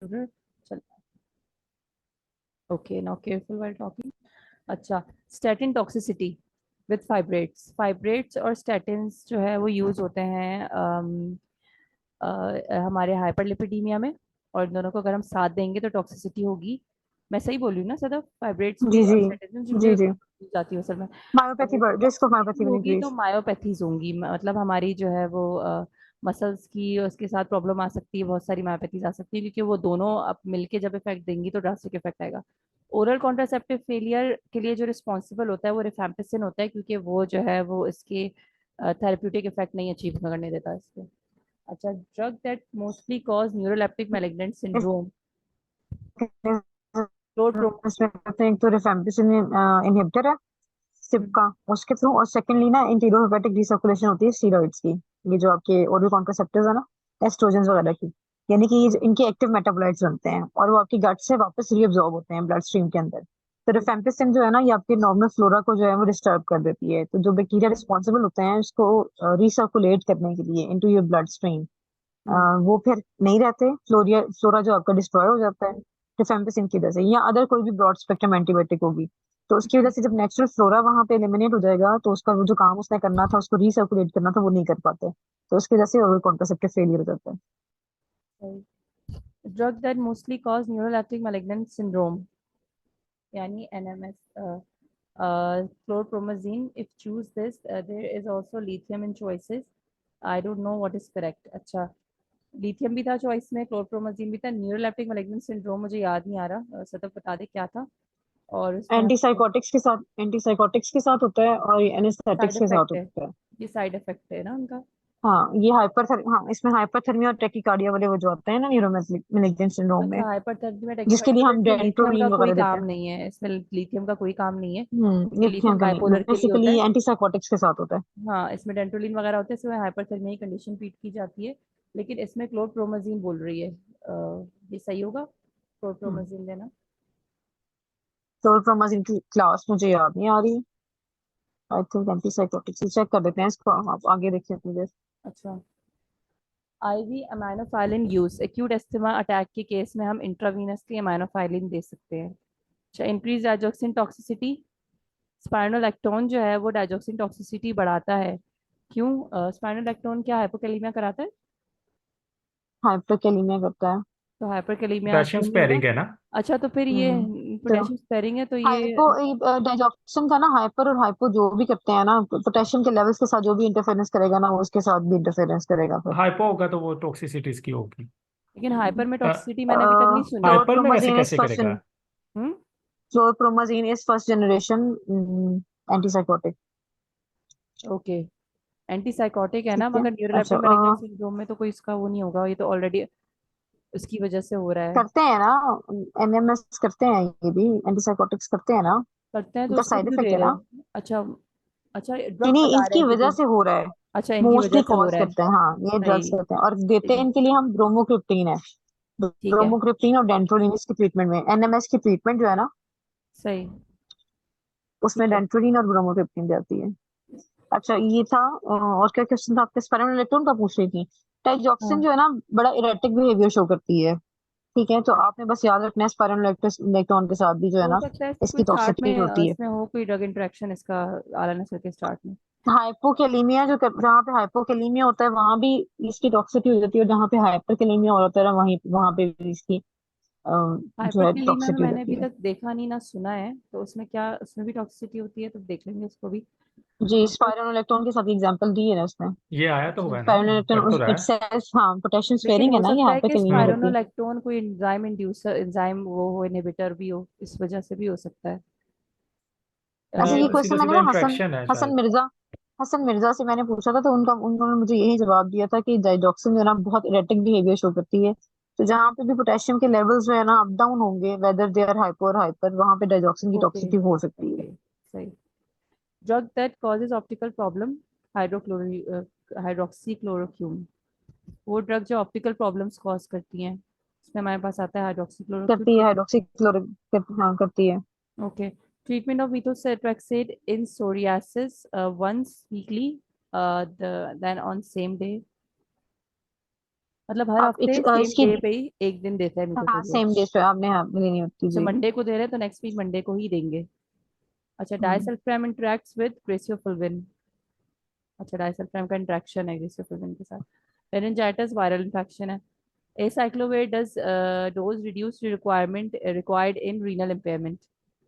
Computer चल। Okay, now careful while talking. अच्छा, statin toxicity with fibrates. Fibrates और statins जो है वो यूज होते हैं हमारे हाइपरलिपिडीमिया में, और इन दोनों को अगर हम साथ देंगे तो टॉक्सिसिटी होगी। मैं सही बोल रही हूँ ना सदा? फाइब्रेट्स जी भी और जी स्टैटिन्स जो जी मुझे जी। जाती है असल में। मायोपैथी और बढ़, risk of myopathy toxicity will होगी तो इंक्रीज। मायोपैथीज होंगी, मतलब हमारी जो है वो मसल्स की उसके साथ प्रॉब्लम आ सकती है, बहुत सारी मायोपैथीज आ सकती है, क्योंकि वो दोनों अब मिलके जब इफेक्ट देंगी तो ड्रास्टिक इफेक्ट आएगा। ओरल कॉन्ट्रासेप्टिव फेलियर के लिए जो रिस्पॉन्सिबल होता है वो रिफैम्पिसिन होता है, क्योंकि वो जो है वो इसके थेरेप्यूटिक इफेक्ट नहीं अचीव करने देता इसके। अच्छा, drug that mostly cause neuroleptic malignant syndrome. Chlorpromazine. इसमें करते हैं, एक तो रिफेम्पिसिन इनहिबिटर है सिप का, उसके थ्रू, और सेकेंडली ना इंटीरियोहेपेटिक रिसर्कुलेशन होती है स्टीरॉइड्स की। ये जो आपके ओरल कॉन्ट्रासेप्टिव्स है ना, एस्ट्रोजन वगैरह की, यानी कि ये इनके एक्टिव मेटाबोलाइट्स बनते हैं और वो आपकी गट से वापस रीअब्सॉर्ब होते हैं ब्लड स्ट्रीम के अंदर। तो रिफेम्पिसिन जो है ना, ये आपके नॉर्मल फ्लोरा को जो है वो डिस्टर्ब कर देती है। तो जो बैक्टीरिया रिस्पॉन्सिबल होते हैं इसको रिसर्कुलेट करने के लिए इनटू योर ब्लड स्ट्रीम, वो फिर नहीं रहते। फ्लोरा जो आपका डिस्ट्रॉय हो जाता है रिफेम्पिसिन की वजह से, या अदर कोई भी ब्रॉड स्पेक्ट्रम एंटीबायोटिक होगी। तो उसकी वजह से जब नेचुरल फ्लोरा वहां पे एलिमिनेट हो जाएगा तो उसका वो जो काम उसने करना था, उसको रिसर्कुलेट करना था, वो नहीं कर पाते। तो उसकी वजह से ओरल कॉन्ट्रासेप्टिव फेलियर हो जाता है। Drug that mostly cause neuroleptic malignant syndrome, यानी NMS. chlorpromazine, if choose this, there is also lithium in choices. I don't know what is correct. अच्छा, लिथियम भी था चॉइस में, क्लोरप्रोमाजीन भी था। न्यूरोलेप्टिक मैलिग्नेंट सिंड्रोम मुझे याद नहीं आ रहा, सतत बता दे क्या था। और उसमें हम एंटीसाइकोटिक्स के साथ होता है और साइड एनेस्थेटिक्स के साथ इफेक्ट है, होता है। ये साइड इफेक्ट है ना उनका। हाँ, हाँ, इसमें हाइपरथर्मिया और टेकिकार्डिया वाले वो जो आते हैं ना न्यूरोमेनिक सिंड्रोम में, अच्छा, हाइपरथर्मी में जिसके लिए तो हम इसमें लिथियम का डेंट्रोलिन कोई वगैरह देते काम हैं। नहीं है, इसमें लिथियम का कोई काम नहीं है, क्योंकि लिथियम लिथियम का नहीं, बाइपोलर के लिए बेसिकली होता है। ये एंटीसाइकोटिक्स के साथ होता है। हाँ, इसमें डेंटोलिन वगैरह होते हैं, इसमें हाइपरथर्मिया की कंडीशन ट्रीट की जाती है। लेकिन इसमें क्लोरप्रोमाजीन बोल रही है, ये सही होगा क्लोरप्रोमाजीन लेना? क्लोरप्रोमाज़िन की क्लास मुझे याद नहीं आ रही। आई थिंक एंटीसाइकोटिक्स, चेक कर देते हैं इसको, आप आगे देखिए प्लीज। अच्छा, IV aminophylline use acute asthma attack के केस में हम इंट्रावीनसली अमाइनोफाइलिन दे सकते हैं। अच्छा, इंक्रीज डाइजॉक्सिन टॉक्सिसिटी। स्पाइरोलैक्टोन जो है वो डाइजॉक्सिन टॉक्सिसिटी बढ़ाता है। क्यों? स्पाइरोलैक्टोन क्या हाइपोकैलिमिया कराता है? हाइपरकैलिमिया करता है। तो हाइपरकैलिमिया पोटेशियम क्यों नहीं होगा? स्पेयरिंग है ना। अच्छा, तो फिर ये हम्म तो पोटेशियम स्पेयरिंग है तो ये। हाइपो डाइजॉक्सिन था ना, हाइपर और हाइपो जो भी करते हैं ना, पोटेशियम के लेवल्स के साथ जो भी इंटरफेरेंस करेगा ना, वो उसके साथ भी इंटरफेरेंस करेगा फिर। हाइपो होगा तो वो टॉक्सिसिटीज की होगी। लेकिन हाइपर में टॉक्सिसिटी मैंने अभी तक नहीं सुनी। हाइपर में वैसे क्लोरप्रोमाज़िन इज कैसे फर्स्ट करेगा। Hmm. Chlorpromazine is first generation antipsychotic. Okay, anti psychotic है ठीक ना, है। मगर अच्छा, न्यूरोलेप्टिक मैलिग्नेंट सिंड्रोम में तो कोई इसका वो नहीं होगा, ये तो ऑलरेडी उसकी वजह से हो रहा है। करते हैं ना, एनएमएस करते हैं, ये भी एंटीसाइकोटिक्स करते हैं ना, करते हैं तो इनका उसको साइड क्यों इफेक्ट दे है रहे ना। हैं? अच्छा। अच्छा, नहीं ड्रग नहीं, बता रहे इनकी हैं कि वजह जो। से हो रहा है, अच्छा, इनकी वजह मोस्टली से हो कॉज रहा है। करते हैं, हाँ, ये ड्रग्स सही। करते हैं, और देते हैं इनके लिए हम ब्रोमोक्रिप्टीन है। ठीक है। ब्रोमोक्रिप्टीन और डेंट्रोलिन इसकी ट्रीटमेंट में, एनएमएस की ट्रीटमेंट जो है ना, सही। उसमें ठीक है। डेंट्रोलिन और ब्रोमोक्रिप्टीन जाती है। अच्छा, ये था। और क्या क्वेश्चन था आपके? स्पाइरल इलेक्ट्रॉन का पूछ रही थी। टाइजॉक्सिन हाँ, जो है ना, बड़ा इरेक्टिक बिहेवियर शो करती है। ठीक है, तो आपने बस याद रखना है स्पाइरल इलेक्ट्रॉन के साथ भी जो है हो ना, सकता है कोई इसकी चार्ट टॉक्सिसिटी में होती है। इसमें हो कोई ड्रग इंटरेक्शन इसका, आला नस्ल के स्टार्ट में। हाइपोकेलीमिया जहाँ पे हाइपोकेलीमिया होता है वहां भी इसकी टॉक्सिसिटी हो जाती है, और जहाँ पे हाइपरकेलीमिया होता है ना, वहीं वहां पे भी इसकी जो है हाइपरकैलिमिया में टॉक्सिसिटी हो मैंने अभी जाती है। तक देखा नहीं ना सुना है, तो उसमें क्या, उसमें भी टॉक्सिसिटी होती है? तो देख लेंगे उसको भी। जी, स्पाइरल इलेक्ट्रॉन के साथ एग्जांपल दी है ना उसमें। ये आया तो अच्छा, होगा ना। स्पाइरल कर तो इलेक्ट्रॉन रहा इट है। सेल्फ, हाँ, पोटेशियम लेकिन स्पेयरिंग है हो ना, ये सकता है कि हाइपरकेलीमिया होती है। स्पाइरोनोलैक्टोन कोई एंजाइम इंड्यूसर, एंजाइम वो हो, इनहिबिटर भी हो, इस वजह से भी हो सकता है। अच्छा, ये ये तो सीधा क्वेश्चन मैंने सीधा ना इंट्रैक्शन है हसन शायद। मिर्जा हसन मिर्जा से मैंने पूछा था, तो उन्होंने मुझे यही जवाब दिया था कि डाइजॉक्सिन जो है ना बहुत इरेक्टिक बिहेवियर शो करती है। तो जहाँ पे भी पोटेशियम के लेवल्स जो है ना अप डाउन होंगे, वेदर दे आर हाइपो और हाइपर, वहां पे डाइजॉक्सिन की ओके। टॉक्सिसिटी हो सकती है। ओके, सही। Drug that causes optical problem, हाइड्रोक्लोरी हाइड्रोक्सीक्लोरोक्यून। वो ड्रग जो ऑप्टिकल प्रॉब्लम्स कॉज करती हैं, इसमें हमारे पास आता है हाइड्रोक्सीक्लोरोक्यून। करती है, हाँ, करती है। Okay. Treatment of methotrexate in psoriasis, once weekly, then on same day. मतलब हर आप हफ्ते सेम इसकी, डे पे ही एक दिन देता है हाँ मीथोट्रोपिन। सेम डे पे आपने हाँ लेनी होती अच्छा जी। मंडे को दे रहे हैं तो नेक्स्ट वीक मंडे को ही देंगे। अच्छा हम्म। डायसल्फाम इंटरेक्ट्स विद ग्रेसियोफुल्विन। अच्छा डायसल्फाम का इंटरेक्शन है ग्रेसियोफुल्विन के साथ। मेनिंजाइटिस वायरल इन्फेक्शन है। Acyclovir does dose reduce required in renal impairment.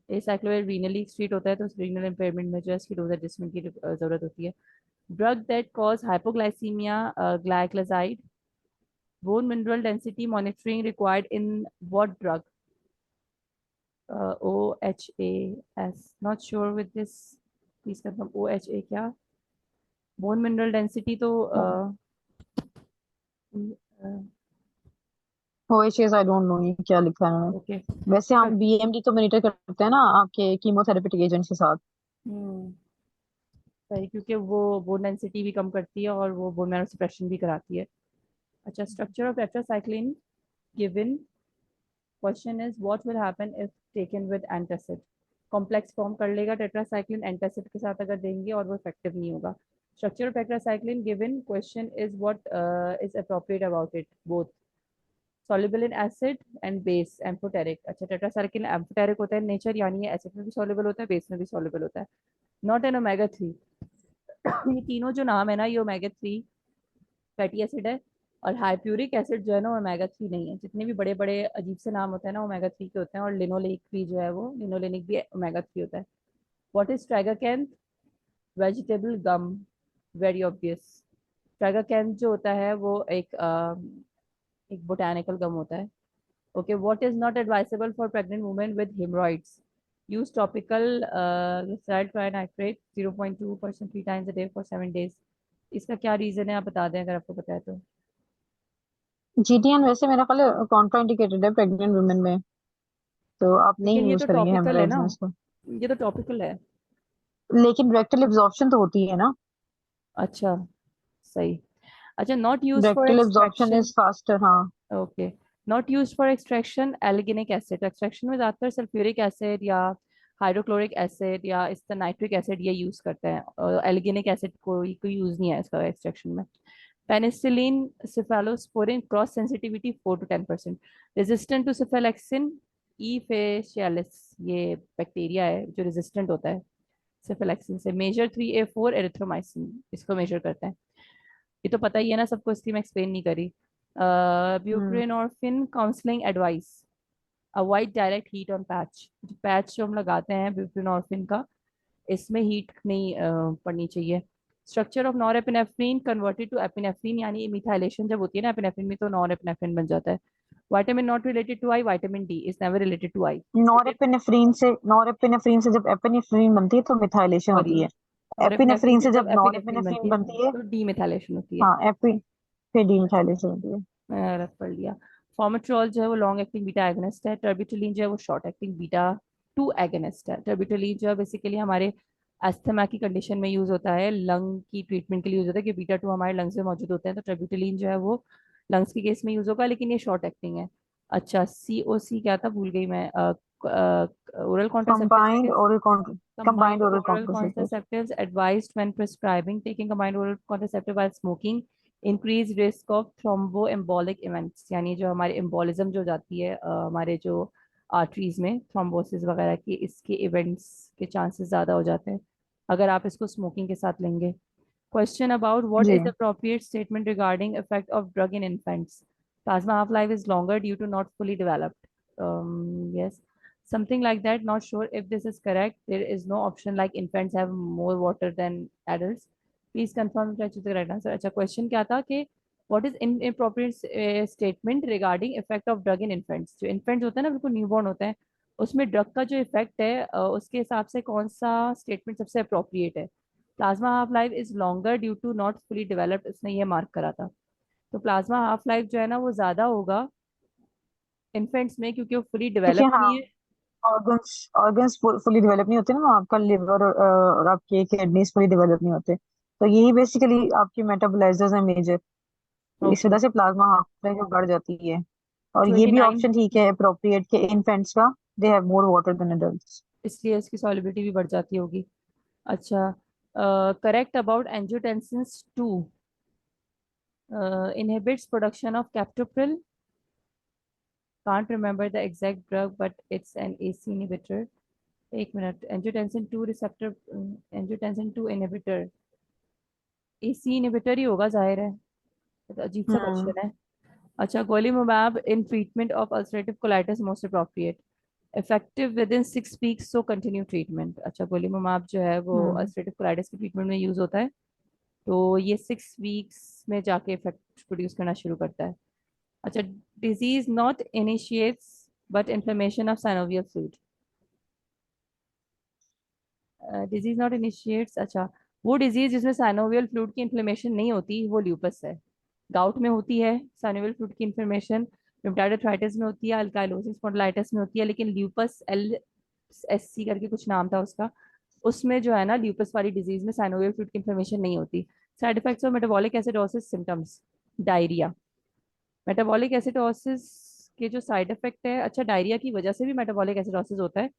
Acyclovir renally excrete होता है तो renal impairment में जो है इसकी डोज एडजस्टमेंट की जरूरत होती है। Drug that cause hypoglycemia, glycoside, bone mineral density monitoring required in what drug? OHAS. Not sure with this. Please confirm OHA क्या? Bone mineral density तो OHS आई डोंट नो ये क्या लिखा है ओके। उन्होंने। वैसे हम बीएमडी तो मॉनिटर करते हैं ना आपके कीमोथेरेपेटिक एजेंट्स के साथ। हम्म सही क्योंकि वो बोन डेंसिटी भी कम करती है और वो बोन मैरो सप्रेशन भी कराती है। अच्छा structure of tetracycline given question is what will happen if taken with antacid. Complex form कर लेगा टेट्रासाइक्लिन एंटासिड के साथ अगर देंगे और वो इफेक्टिव नहीं होगा। Structure of tetracycline given question is what is appropriate about it both soluble in acid and base amphoteric। अच्छा टेट्रासाइक्लिन एम्फोटेरिक होता है नेचर यानी ये एसिड में भी soluble होता है बेस में भी soluble होता है। Not an omega 3। ये तीनों जो नाम है ना ये ओमेगा 3 फैटी एसिड है। और हाइप्यूरिक एसिड जो है ना ओमेगा 3 नहीं है। जितने भी बड़े बड़े अजीब से नाम होते हैं ना ओमेगा 3 के होते हैं। और लिनोलेनिक भी जो है वो लिनोलेनिक भी ओमेगा 3 होता है। What is tragacanth? Vegetable gum. Very obvious. Tragacanth जो होता है वो एक बोटानिकल गम होता है। Okay what is not advisable for pregnant women with haemorrhoids? Use topical glycerol trinitrate 0.2% 3 times a day for 7 days। इसका क्या रीजन है आप बता दें अगर आपको पता है तो। जीटीएन वैसे मेरा ख्याल कॉन्ट्रा इंडिकेटेड है प्रेग्नेंट वुमेन में, तो आप लेकिन नहीं ये यूज तो करेंगे टॉपिकल है हेमराइड्स ना। में इसको। ये तो टॉपिकल है। लेकिन रेक्टल एब्जॉर्प्शन तो होती है ना। अच्छा सही। अच्छा not use for rectal absorption extraction. Is faster हाँ। Okay not use for extraction alginic acid. Extraction में ज़्यादातर सल्फ्यूरिक एसिड या हाइड्रोक्लोरिक एसिड या इस तरह नाइट्रिक एसिड ये यूज करते हैं और एल्गिनिक एसिड कोई यूज नहीं है इसका एक्सट्रैक्शन में। Penicillin cephalosporin cross sensitivity 4 to 10%। Resistant to cephalexin E faecalis ये बैक्टीरिया है जो रेजिस्टेंट होता है सिफेलेक्सिन से। मेजर 3A4 एरिथ्रोमाइसिन इसको मेजर करते हैं। ये तो पता ही है ना सबको इसलिए मैं एक्सप्लेन नहीं करी। Hmm. Buprenorphine counselling advice. Avoid direct heat on patch. Patch जो हम लगाते हैं ब्यूप्रेनोर्फिन का इसमें हीट नहीं पड़नी चाहिए। Structure of norepinephrine converted to epinephrine यानी मिथाइलेशन जब होती है ना एपिनेफ्रिन में तो नॉरएपिनेफ्रिन बन जाता है। Vitamin not related to eye vitamin D is never related to eye. Norepinephrine से जब एपिनेफ्रिन बनती है तो मिथाइलेशन सॉरी होती है। नॉरएपिनेफ्रिन एपिनेफ्रिन से से जब जब एपिनेफ्रिन बनती नॉरएपिनेफ्रिन है बनती है, तो डीमिथाइलेशन होती है। हाँ एपी फिर अच्छा डीमिथाइलेशन होती है। मैंने गलत पढ़ लिया। फॉर्मेट्रॉल जो है वो लॉन्ग एक्टिंग बीटा एगोनिस्ट है। टर्बिटोलिन जो है वो शॉर्ट एक्टिंग बीटा 2 एगोनिस्ट है। टर्बिटोलिन जो है बेसिकली हमारे अस्थमा की कंडीशन में यूज होता है लंग की ट्रीटमेंट के लिए यूज होता है कि बीटा 2 हमारे लंग्स में मौजूद होते हैं तो टर्बिटोलिन जो है वो लंग्स के केस में यूज होगा लेकिन ये शॉर्ट एक्टिंग है। अच्छा COC क्या था भूल गई मैं। ओरल कॉन्ट्रासेप्टिव्स में कंबाइंड कैसे? Oral Combined combined oral oral contraceptive. contraceptives advised when prescribing. Taking combined oral contraceptive while smoking increase risk of thromboembolic events। यानी जो हमारे embolism जो जाती है हमारे जो आर्टरीज में थ्रोम्बोसिस वगैरह की इसके इवेंट्स के चांसेस ज़्यादा हो जाते हैं अगर आप इसको स्मोकिंग के साथ लेंगे। Question about what ji. is the appropriate statement regarding effect of drug in infants? Plasma half-life is longer due to not fully developed. Yes, something like that. Not sure if this is correct. There is no option like infants have more water than adults. Please confirm if I choose the correct answer. अच्छा question क्या था कि what is inappropriate statement regarding effect of drug in infants? जो infants होते हैं ना बिल्कुल newborn होते हैं उसमें ड्रग का जो इफेक्ट है उसके हिसाब से कौन सा स्टेटमेंट सबसे अप्रोप्रिएट है? Plasma half life is longer due to not fully developed उसने ये मार्क करा था। तो प्लाज्मा हाफ लाइफ जो है ना वो ज्यादा होगा इन्फेंट्स में क्योंकि वो फुली देखिए डेवलप हाँ, नहीं है। ऑर्गन्स ऑर्गन्स फुली डेवलप नहीं होते ना, आपका लिवर और आपके किडनीज फुली डेवलप नहीं होते, तो यही बेसिकली आपके मेटाबोलाइजर्स हैं मेजर। तो इस ओके वजह से प्लाज्मा हाफ लाइफ बढ़ जाती है। और ये भी 29 ऑप्शन ठीक है अप्रोप्रिएट के इन्फेंट्स का, they have more water than adults. इसलिए इसकी सॉलिबिलिटी भी बढ़ जाती होगी। अच्छा correct about angiotensin 2। Inhibits production of captopril. Can't remember the exact drug, but it's an AC inhibitor. एक minute, angiotensin 2 receptor, angiotensin 2 inhibitor, AC inhibitor ही होगा जाहिर है। तो अजीब सा हम्म क्वेश्चन है। अच्छा, गोलीमोमैब in treatment of ulcerative colitis most appropriate. Effective within 6 weeks, so continue treatment. अच्छा, गोलीमोमैब जो है वो हम्म अल्सरेटिव कोलाइटिस के ट्रीटमेंट में यूज होता है, तो ये 6 वीक्स में जाके इफेक्ट प्रोड्यूस करना शुरू करता है। अच्छा, disease not initiates but inflammation of synovial fluid. Disease not initiates, अच्छा, वो डिजीज जिसमें साइनोवियल फ्लूइड की इन्फ्लेमेशन नहीं होती वो ल्यूपस है। गाउट में होती है साइनोवियल फ्लूइड की इन्फ्लेमेशन, रुमेटॉइड आर्थराइटिस में होती है, अल्काइलोसिस स्पॉन्डिलाइटिस में होती है, लेकिन ल्यूपस LSC करके कुछ नाम था उसका, उसमें जो है ना ल्यूपस वाली डिजीज में साइनोवियल फ्लूइड की इन्फ्लेमेशन नहीं होती। Side effects of metabolic acidosis symptoms, diarrhoea. Metabolic acidosis के जो साइड इफेक्ट है, अच्छा डायरिया की वजह से भी मेटाबॉलिक एसिडोसिस होता है,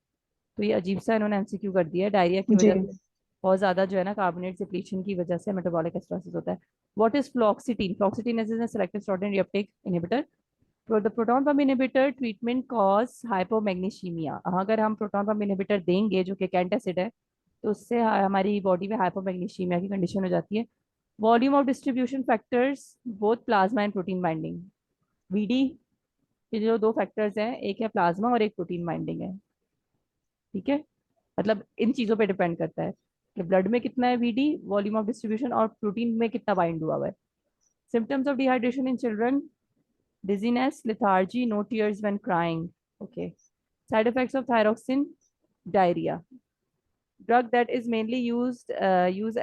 तो ये अजीब सा इन्होंने MCQ कर दिया है, डायरिया की जी वजह से बहुत ज्यादा जो है ना कार्बोनेट डिप्लीशन की वजह से मेटाबॉलिक एसिडोसिस होता है। What is fluoxetine? Fluoxetine is a selective sodium reuptake inhibitor. The proton pump inhibitor treatment cause hypomagnesemia. अगर हम प्रोटॉन पंप इनहिबिटर देंगे जो कि कैंट एसिड है, तो उससे हमारी बॉडी में हाइपोमैग्नीशियमिया की कंडीशन हो जाती है। Volume of distribution factors both plasma and protein binding. VD के जो दो फैक्टर्स हैं, एक है प्लाज्मा और एक प्रोटीन बाइंडिंग है। ठीक है, मतलब इन चीजों पे डिपेंड करता है कि ब्लड में कितना है VD, वॉल्यूम ऑफ डिस्ट्रीब्यूशन, और प्रोटीन में कितना बाइंड हुआ हुआ है। Symptoms of dehydration in children, dizziness, lethargy, no tears when crying. Okay. Side effects of thyroxine, diarrhea. Drug that is mainly used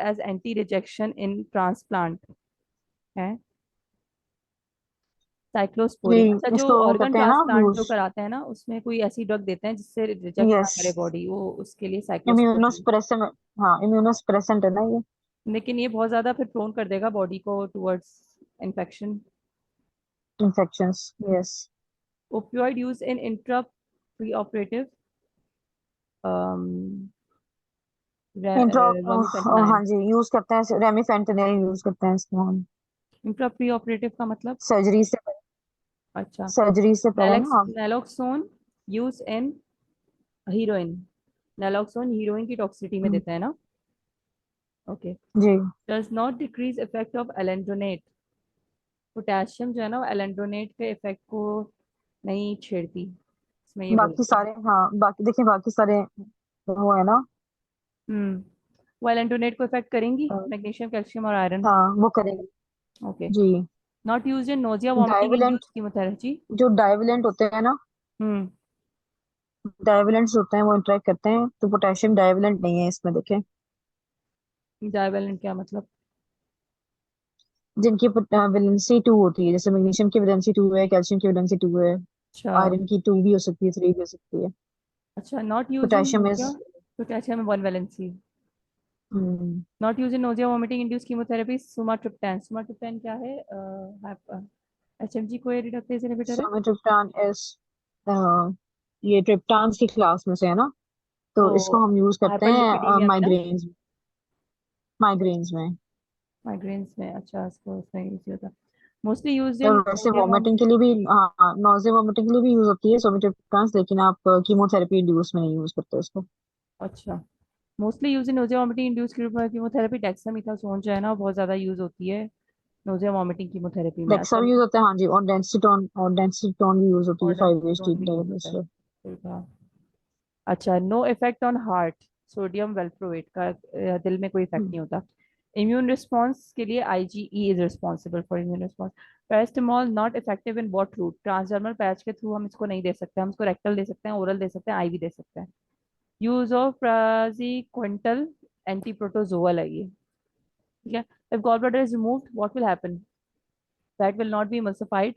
as anti-rejection in transplant है जी cyclosporin. अच्छा, जो इसको वो ऑर्गन करते हैं ना ट्रांसप्लांट जो यूज कराते हैं ना, उसमें कोई ऐसी ड्रग देते हैं जिससे रिजेक्ट ना यस करे बॉडी, वो उसके लिए साइक्लोस्पोरिन। इम्यूनोस्प्रेसेंट हाँ इम्यूनोस्प्रेसेंट है ना ये लेकिन ये बहुत ज्यादा फिर प्रोन कर देगा बॉडी को towards infection. Infections yes opioid use in intra pre operative intra remifentanil. हाँ जी यूज करते हैं रेमिफेंटेनिल यूज करते हैं इसको हम इंट्रा प्री ऑपरेटिव का मतलब? सर्जरी से अच्छा, सर्जरी से पहले ना आप naloxone use in heroin. Naloxone heroin की टॉक्सिसिटी में देते हैं ना। ओके। जी does not decrease effect of alendronate. Potassium जो है ना, वो एलेंड्रोनेट के इफेक्ट को नहीं छेड़ती, इसमें ये बोला बाकी गया है। सारे हाँ बाकी देखिए बाकी सारे वो है ना वो एलेंड्रोनेट को इफेक्ट करेंगी, अ, मैग्नीशियम, कैल्शियम और आयरन। हाँ वो करेंगे ओके। जी not use in nausea vomiting divalent induced chemotherapy. जो डाइविलेंट होते हैं ना हम्म डाइविलेंट्स होते हैं वो इंटरेक्ट करते हैं तो पोटेशियम डाइविलेंट नहीं है इसमें देखें डाइवेलेंट क्या मतलब? जिनकी वैलेंसी 2 होती है जैसे मैग्नीशियम की वैलेंसी 2 है कैल्शियम की वैलेंसी 2 है अच्छा। आयरन की 2 भी हो सकती है 3 भी हो सकती है अच्छा, not use in potassium is nausea, potassium one valency. Hmm not use in nausea vomiting induce chemotherapy, sumatriptan. Sumatriptan क्या है? HMG को रिडक्टेज इनहिबिटर है। सोमेट्रिप्टान इज ये ट्रिप्टान की क्लास में से है ना तो इसको तो हम यूज करते हैं हाइपरलिपिडीमिया में ना, माइग्रेन्स में माइग्रेन्स में, अच्छा इसको उसमें यूज होता है। मोस्टली यूज इन और वैसे नोजिया वोमिटिंग के वोमिटिंग। लिए भी हाँ नॉज़िया वोमिटिंग के लिए भी यूज होती है सोमेट्रिप्टान लेकिन आप कीमोथेरेपी इंड्यूस में नहीं यूज करते उसको अच्छा, mostly use in nausea vomiting induce chemotherapy. Dexamethasone जो है ना, वो बहुत ज्यादा यूज होती है नोजिया वोमिटिंग कीमोथेरेपी में। डेक्सा अच्छा, भी यूज होता है हाँ जी और डेंसिटोन भी यूज होती और है 5-HT डेक्सामेथासोन भी यूज होता है, डायग्नोसिस सही कहा। अच्छा, no effect on heart, sodium valproate का दिल में कोई इफेक्ट नहीं होता। इम्यून रिस्पॉन्स के लिए IgE is responsible for immune response. Paracetamol not effective in what route? Transdermal patch के थ्रू हम इसको नहीं दे सकते, हम इसको रेक्टल दे सकते हैं, ओरल दे सकते हैं, IV दे सकते हैं। Use of praziquantel, anti protozoal है ये। ठीक है। If gall bladder is removed what will happen? That will not be emulsified,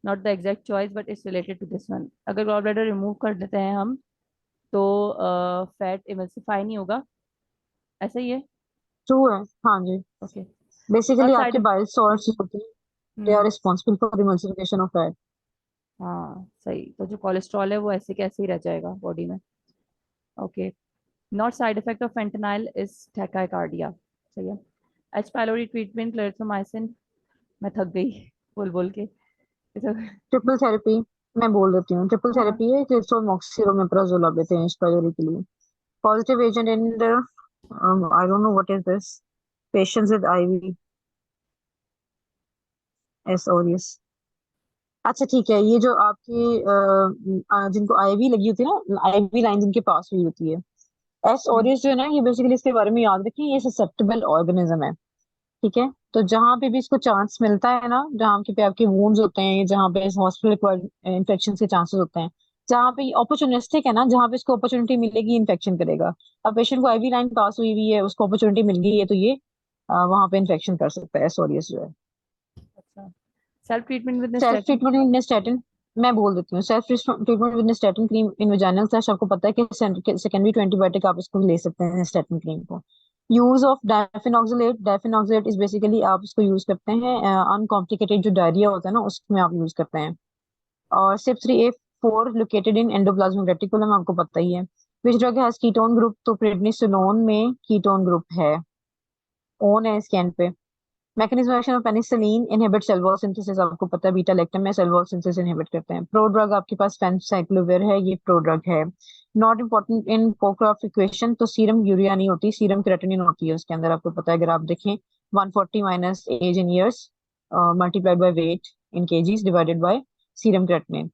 not the exact choice but is related to this one. अगर गॉल ब्लैडर रिमूव कर देते हैं हम, तो फैट इमल्सिफाई नहीं होगा, ऐसा ही है। ट्रू है हाँ जी ओके। बेसिकली नॉट आपके साइड। बाइल सॉल्ट्स होते हैं they are hmm responsible for emulsification of fat हाँ सही, तो जो कोलेस्ट्रॉल है वो ऐसे कैसे ही रह जाएगा बॉडी में। Okay. Not side effect of fentanyl is tachycardia, सही है। H pylori ट्रीटमेंट, क्लेरिथ्रोमाइसिन, मैं थक गई बोल बोल के तो, ट्रिपल थेरेपी मैं बोल देती हूँ। ट्रिपल हाँ। थेरेपी है, क्रिप्टोमोक्सिल ओमेप्राजोल आप देते हैं एक्सपायरी के लिए। Positive agent in the I don't know what is this, patients with IV S और यस। अच्छा ठीक है, ये जो आपकी जिनको आईवी लगी होती है ना, आईवी लाइन जिनके पास हुई होती है, एस हम्म, ऑरियस जो है ना, ये बेसिकली इसके बारे में याद रखिए, ये ससेप्टेबल ऑर्गेनिज्म है। ठीक है, तो जहां पे भी इसको चांस मिलता है ना, जहां पे आपके वुंड्स होते हैं, जहां पे हॉस्पिटल इन्फेक्शन के चांसेस होते हैं, जहां पे अपॉर्चुनिस्टिक है ना, जहां पे इसको अपॉर्चुनिटी मिलेगी इन्फेक्शन करेगा। अब पेशेंट को आईवी लाइन पास हुई हुई है, उसको अपॉर्चुनिटी मिल गई है, तो ये वहां पे इन्फेक्शन कर सकता है सोरियस जो है। अच्छा। Self treatment with self statin. Treatment with statin मैं बोल देती हूँ। Self treatment with statin cream in vaginal flash, आपको पता है कि सेकेंडरी टू एंटीबायोटिक आप इसको ले सकते हैं स्टैटिन क्रीम को। यूज ऑफ डायफेनॉक्सिलेट, डायफेनॉक्सिलेट इज बेसिकली आप इसको यूज करते हैं अनकॉम्प्लिकेटेड जो डायरिया होता है ना, उसमें आप यूज करते हैं। और CYP3A4 located in endoplasmic reticulum, आपको पता ही है। Which drug has ketone group, तो प्रेडनिसोलोन में कीटोन ग्रुप है, ओन है इसके एंड पे। Mechanism action of penicillin inhibit cell wall synthesis, आपको पता है बीटा लैक्टम में सेल वॉल सिंथेसिस इनहिबिट करते हैं। प्रो ड्रग आपके पास फेनसाइक्लोविर है, ये प्रो ड्रग है। Not important in Cockcroft equation, तो सीरम यूरिया नहीं होती, सीरम क्रेटिनिन होती है उसके अंदर, आपको पता है। अगर आप देखें 140 minus age in years multiplied by weight in kgs divided by serum creatinine.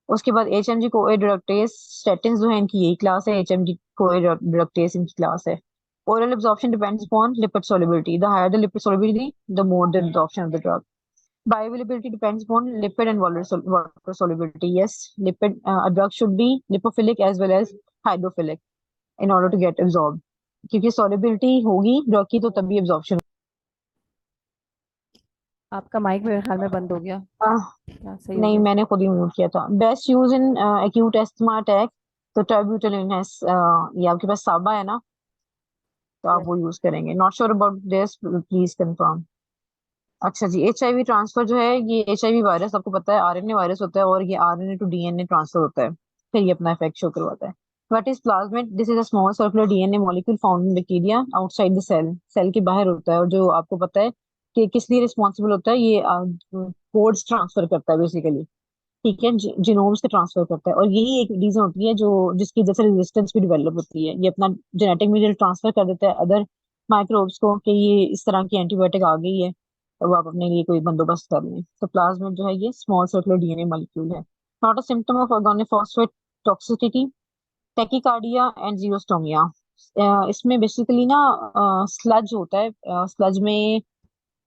उसके बाद HMG को रिडक्टेस, स्टेटिन जो है इनकी यही क्लास है, HMG को रिडक्टेस इनकी क्लास है। Oral absorption depends upon lipid solubility. The higher the lipid solubility, the more the absorption of the drug. Bioavailability depends upon lipid and water solubility. Yes, a drug should be lipophilic as well as hydrophilic in order to get absorbed. क्योंकि solubility होगी drug की, तो तभी absorption। आपका mic मेरे ख्याल में बंद हो गया। क्या सही हो नहीं, गया? मैंने खुद ही म्यूट किया था। Best use in acute asthma attack, तो terbutaline है, ये आपके पास साबा है ना, तो आप Yes. वो यूज करेंगे। Not sure about this, please confirm. अच्छा जी, HIV ट्रांसफर जो है, ये HIV वायरस आपको पता है RNA वायरस होता है, और ये RNA टू DNA ट्रांसफर होता है, फिर ये अपना इफेक्ट शो करवाता है। What is plasmid, this is a small circular DNA molecule found in bacteria outside the cell, cell के बाहर होता है, और जो आपको पता है कि किस लिए रिस्पॉन्सिबल होता है, ये कोड्स ट्रांसफर करता है बेसिकली। ठीक है, जीनोम्स के ट्रांसफर करता है, और यही एक रीजन होती है जो जिसकी वजह से रेजिस्टेंस भी डेवलप होती है। ये अपना जेनेटिक मटेरियल ट्रांसफर कर देता है अदर माइक्रोब्स को, कि ये इस तरह की एंटीबायोटिक आ गई है, तो वो आप अपने लिए कोई बंदोबस्त कर लें। तो प्लाज्मिड जो है ये स्मॉल सर्कुलर DNA मॉलिक्यूल है। Not a symptom of organophosphate toxicity, tachycardia and xerostomia. इसमें बेसिकली ना स्लज होता है, स्लज में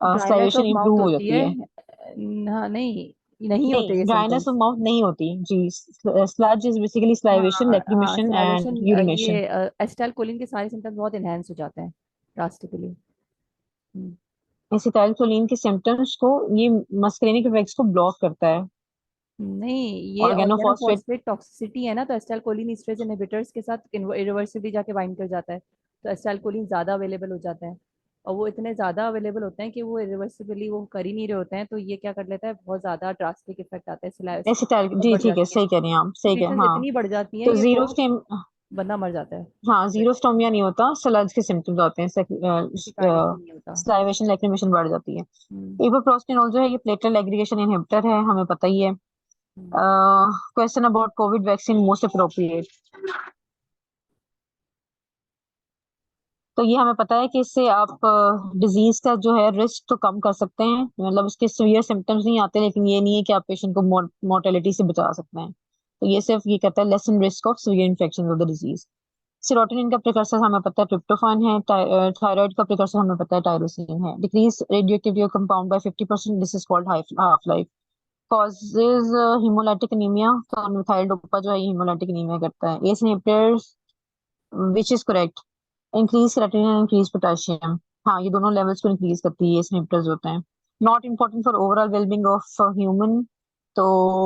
dryness salivation of improve mouth हो होती जाती है। है। हाँ, नहीं, नहीं होते नहीं, ये ड्राइनेस ऑफ सिम्टम्स। माउथ नहीं होती जी। स्लज इज बेसिकली स्लाइवेशन, हाँ हाँ, लैक्रिमेशन एंड स्लाइवेशन। यूरिनेशन। ये एसिटाइल कोलिन के सारे सिम्टम्स बहुत इनहेंस हो जाते हैं ड्रास्टिकली। एसिटाइलकोलिन के सिम्टम्स को ये मस्करेनिक इफेक्ट्स को ब्लॉक करता है। नहीं, ये ऑर्गेनोफॉस्फेट ऑर्गेनोफॉस्फेट टॉक्सिसिटी है ना, तो एसिटाइल कोलिन इस्ट्रेज इनहिबिटर्स के साथ इरिवर्सिबली जाके बाइंड कर जाता है। तो एसिटाइल कोलिन ज्यादा अवेलेबल हो जाता है, और वो इतने ज्यादा अवेलेबल होते हैं कि वो इरिवर्सिबली वो कर ही नहीं रहे होते हैं, तो ये क्या कर लेता है, बहुत ज्यादा ड्रास्टिक इफेक्ट आता है, एसिटाइल सिलेक्शन जी बढ़ ठीक है, जाती है। सही कह रही हैं आप, सही कह सिचुएशंस हाँ। इतनी बढ़ जाती हैं तो कि जीरो वो स्टेम, बंदा मर जाता है। हाँ जीरोस्टोमिया नहीं होता, स्लज के सिम्टम्स आते हैं। टैकिकार्डिया भी नहीं होता। स्लाइवेशन लैक्रिमेशन बढ़ जाती है। हम्म। इवोप्रोस्टिनोल जो है ये प्लेटलेट एग्रीगेशन इनहिबिटर है, हमें पता ही है। Hmm. Question about COVID vaccine most appropriate, तो ये हमें पता है कि इससे आप डिजीज का जो है रिस्क तो कम कर सकते हैं, मतलब उसके सीवियर सिम्टम्स नहीं आते, लेकिन ये नहीं है कि आप पेशेंट को मोर्टेलिटी से बचा सकते हैं। तो ये सिर्फ ये कहता है lesson risk of severe infection of the disease. Serotonin का प्रिकर्सर हमें पता है ट्रिप्टोफान है। थायराइड का प्रिकर्सर हमें पता है टायरोसिन है। Decrease radioactivity of compound bye 50%, this is called half life. Causes haemolytic anaemia, तो मिथाइल डोपा जो है हिमोलाइटिक एनीमिया करता है। S inhibitors which is correct, increase creatinine, increase potassium, हाँ ये दोनों लेवल्स को इंक्रीज करती है, ये इनहिबिटर्स होते हैं। Not important for overall wellbeing of human, तो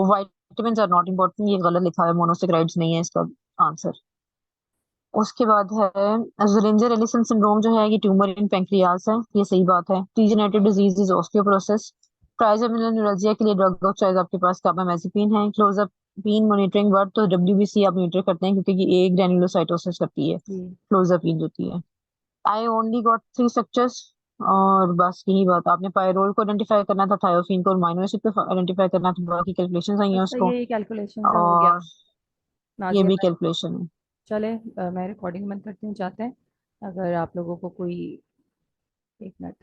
विटामिन्स आर नॉट इम्पोर्टेंट, ये गलत लिखा है, मोनोसेक्राइड्स नहीं है इसका आंसर। उसके बाद है ज़ोरेंजर एलिसन सिंड्रोम जो है, ये ट्यूमर इन पेंक्रियास है, ये सही बात है। Degenerative disease is osteoporosis. Trigeminal neuroglia के लिए ड्रग ऑफ चॉइस आपके पास कार्बामेज़ेपिन है। क्लोज़ापिन मॉनिटरिंग वर्ड, तो WBC आप मॉनिटर करते हैं, क्योंकि ये ग्रैन्युलोसाइटोसिस करती है जी। क्लोज़ापिन जो होती है। I only got three structures, और बस यही बात, आपने पायरोल को आइडेंटिफाई करना था, थायोफिन को अमीनो एसिड पे आइडेंटिफाई करना था, बाकी कैलकुलेशंस आई हैं बस उसको। ये कैलकुलेशन सब हो गया और ये नाजिया भी मैम। कैलकुलेशन है। चले मैं रिकॉर्डिंग बंद करती हूँ, जाते हैं। अगर आप लोगों को कोई, एक मिनट।